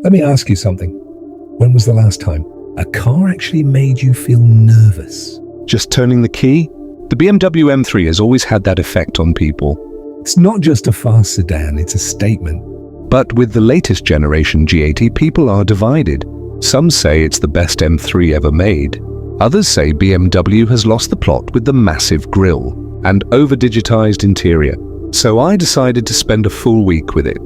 Let me ask you something. When was the last time a car actually made you feel nervous? Just turning the key? The BMW M3 has always had that effect on people. It's not just a fast sedan, it's a statement. But with the latest generation G80, people are divided. Some say it's the best M3 ever made. Others say BMW has lost the plot with the massive grille and over-digitized interior. So I decided to spend a full week with it.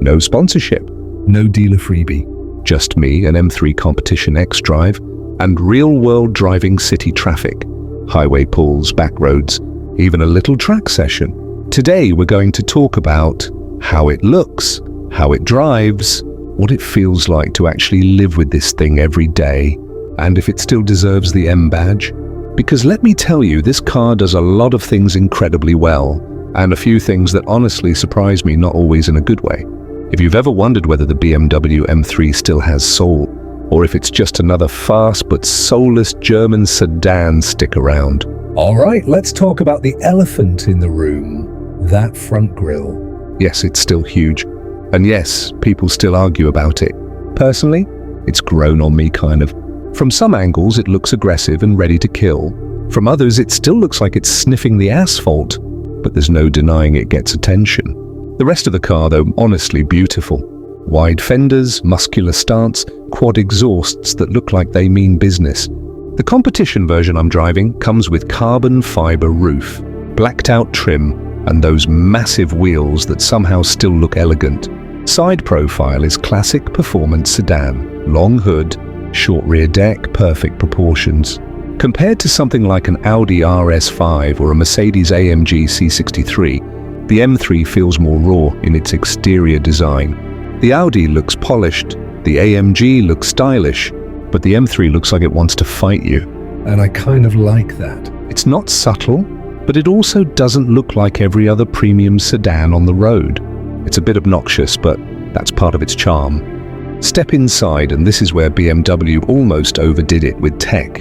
No sponsorship, No dealer freebie. just me, an M3 Competition xDrive, and real-world driving city traffic, highway pulls, backroads, even a little track session. Today we're going to talk about how it looks, how it drives, what it feels like to actually live with this thing every day, and if it still deserves the M badge. Because let me tell you, this car does a lot of things incredibly well, and a few things that honestly surprise me, not always in a good way. If you've ever wondered whether the BMW M3 still has soul, or if it's just another fast but soulless German sedan, stick around. All right, let's talk about the elephant in the room, that front grille. Yes, it's still huge. And yes, people still argue about it. Personally, it's grown on me kind of. From some angles, it looks aggressive and ready to kill. From others, it still looks like it's sniffing the asphalt, but there's no denying it gets attention. The rest of the car, though, honestly beautiful. Wide fenders, muscular stance, quad exhausts that look like they mean business. The competition version I'm driving comes with carbon fiber roof, blacked out trim, and those massive wheels that somehow still look elegant. Side profile is classic performance sedan, long hood, short rear deck, perfect proportions. Compared to something like an Audi RS5 or a Mercedes-AMG C63, the M3 feels more raw in its exterior design. The Audi looks polished, the AMG looks stylish, but the M3 looks like it wants to fight you. And I kind of like that. It's not subtle, but it also doesn't look like every other premium sedan on the road. It's a bit obnoxious, but that's part of its charm. Step inside, and this is where BMW almost overdid it with tech.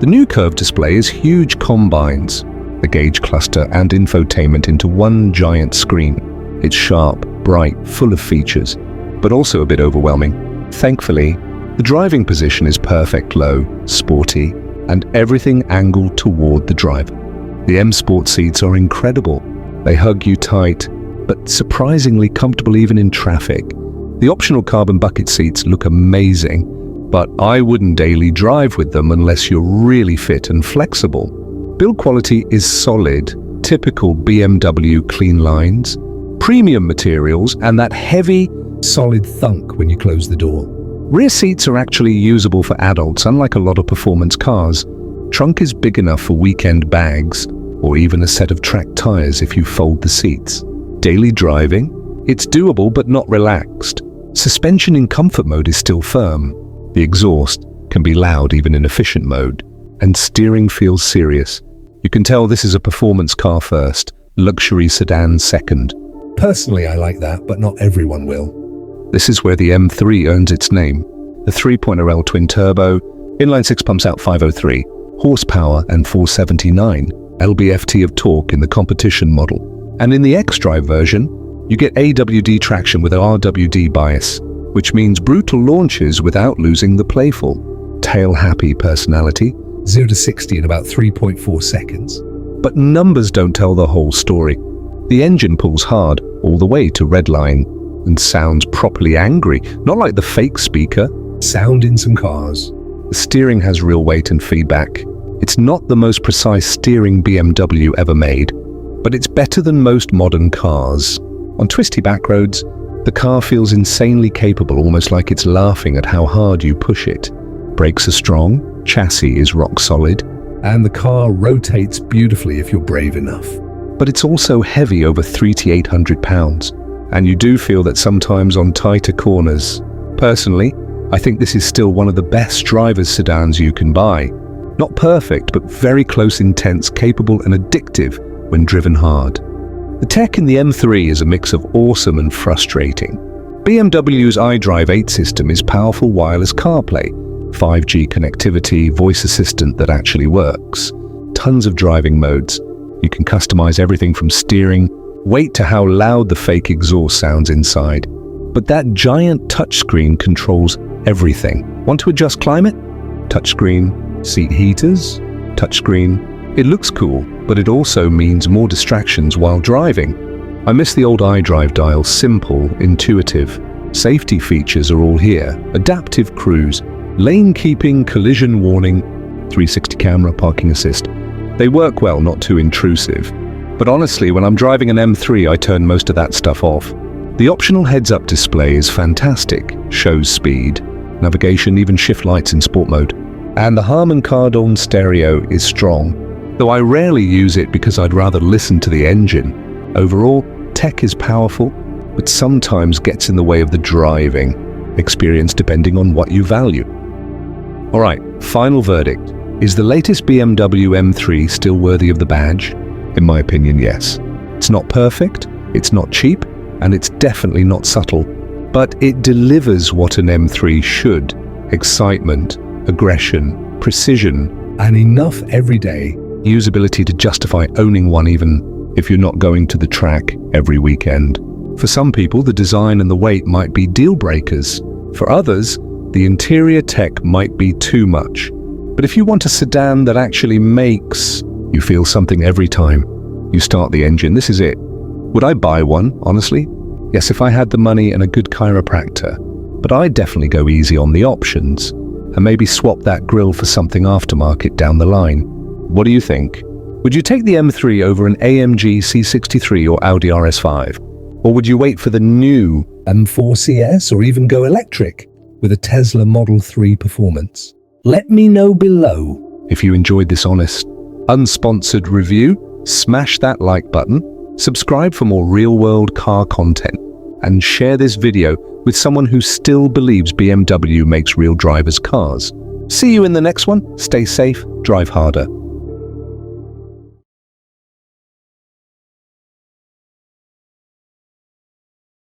The new curved display is huge combines, the gauge cluster and infotainment into one giant screen. It's sharp, bright, full of features, but also a bit overwhelming. Thankfully, the driving position is perfect low, sporty, and everything angled toward the driver. The M Sport seats are incredible. They hug you tight, but surprisingly comfortable even in traffic. The optional carbon bucket seats look amazing, but I wouldn't daily drive with them unless you're really fit and flexible. Build quality is solid, typical BMW clean lines, premium materials, and that heavy, Solid thunk when you close the door. rear seats are actually usable for adults, unlike a lot of performance cars. Trunk is big enough for weekend bags, or even a set of track tires if you fold the seats. Daily driving? It's doable but not relaxed. Suspension in comfort mode is still firm. The exhaust can be loud even in efficient mode. And steering feels serious. You can tell this is a performance car first, luxury sedan second. Personally, I like that, but not everyone will. This is where the M3 earns its name. The 3.0L twin-turbo, inline-six pumps out 503, horsepower and 479, lb-ft of torque in the competition model. And in the xDrive version, you get AWD traction with RWD bias, which means brutal launches without losing the playful, tail-happy personality. 0 to 60 in about 3.4 seconds. But numbers don't tell the whole story. The engine pulls hard all the way to redline and sounds properly angry, not like the fake speaker. Sound in some cars. The steering has real weight and feedback. It's not the most precise steering BMW ever made, but it's better than most modern cars. On twisty backroads, the car feels insanely capable, almost like it's laughing at how hard you push it. Brakes are strong, chassis is rock solid, And the car rotates beautifully if you're brave enough. but it's also heavy, over 3,800 pounds. And you do feel that sometimes on tighter corners. Personally, I think this is still one of the best driver's sedans you can buy. Not perfect, but very close, intense, capable and addictive when driven hard. The tech in the M3 is a mix of awesome and frustrating. BMW's iDrive 8 system is powerful wireless CarPlay, 5G connectivity, voice assistant that actually works, tons of driving modes. You can customize everything from steering, weight to how loud the fake exhaust sounds inside. But that giant touchscreen controls everything. Want to adjust climate? Touchscreen. Seat heaters? Touchscreen. It looks cool, but it also means more distractions while driving. I miss the old iDrive dial, simple, intuitive. Safety features are all here. Adaptive cruise, lane keeping, collision warning, 360 camera, parking assist. They work well, not too intrusive. But honestly, when I'm driving an M3, I turn most of that stuff off. The optional heads-up display is fantastic, shows speed, navigation, even shift lights in sport mode. And the Harman Kardon stereo is strong, though I rarely use it because I'd rather listen to the engine. Overall, tech is powerful, but sometimes gets in the way of the driving experience depending on what you value. Alright, final verdict. Is the latest BMW M3 still worthy of the badge? In my opinion, yes. It's not perfect, it's not cheap, and it's definitely not subtle, but it delivers what an M3 should. Excitement, aggression, precision, And enough everyday usability to justify owning one even if you're not going to the track every weekend. For some people, the design and the weight might be deal breakers. For others, the interior tech might be too much. But if you want a sedan that actually makes you feel something every time you start the engine, this is it. Would I buy one, honestly? Yes, if I had the money and a good chiropractor. But I'd definitely go easy on the options and maybe swap that grille for something aftermarket down the line. What do you think? Would you take the M3 over an AMG C63 or Audi RS5? Or would you wait for the new M4 CS or even go electric with a Tesla Model 3 Performance? Let me know below. If you enjoyed this honest, unsponsored review, smash that like button, subscribe for more real-world car content, and share this video with someone who still believes BMW makes real drivers' cars. See you in the next one. Stay safe, drive harder.